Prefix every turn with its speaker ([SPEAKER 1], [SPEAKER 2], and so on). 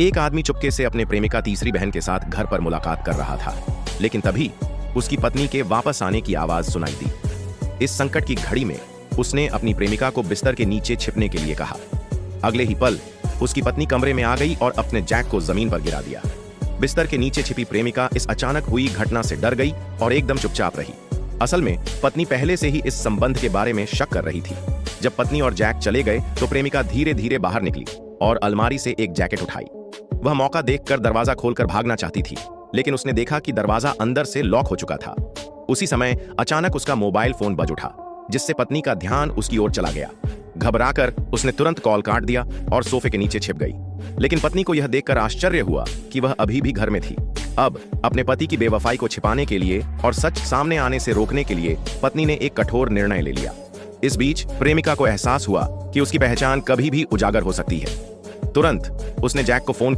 [SPEAKER 1] एक आदमी चुपके से अपने प्रेमिका तीसरी बहन के साथ घर पर मुलाकात कर रहा था, लेकिन तभी उसकी पत्नी के वापस आने की आवाज सुनाई दी। इस संकट की घड़ी में उसने अपनी प्रेमिका को बिस्तर के नीचे छिपने के लिए कहा। अगले ही पल उसकी पत्नी कमरे में आ गई और अपने जैक को जमीन पर गिरा दिया। बिस्तर के नीचे छिपी प्रेमिका इस अचानक हुई घटना से डर गई और एकदम चुपचाप रही। असल में पत्नी पहले से ही इस संबंध के बारे में शक कर रही थी। जब पत्नी और जैक चले गए तो प्रेमिका धीरे धीरे बाहर निकली और अलमारी से एक जैकेट उठाई। वह मौका देखकर दरवाजा खोलकर भागना चाहती थी, लेकिन उसने देखा कि दरवाजा अंदर से लॉक हो चुका था। उसी समय अचानक उसका मोबाइल फोन बज उठा, जिससे पत्नी का ध्यान उसकी ओर चला गया। घबराकर उसने तुरंत कॉल काट दिया और सोफे के नीचे छिप गई। लेकिन पत्नी को यह देखकर आश्चर्य हुआ कि वह अभी भी घर में थी। अब अपने पति की बेवफाई को छिपाने के लिए और सच सामने आने से रोकने के लिए पत्नी ने एक कठोर निर्णय ले लिया। इस बीच प्रेमिका को एहसास हुआ कि उसकी पहचान कभी भी उजागर हो सकती है। तुरंत उसने जैक को फोन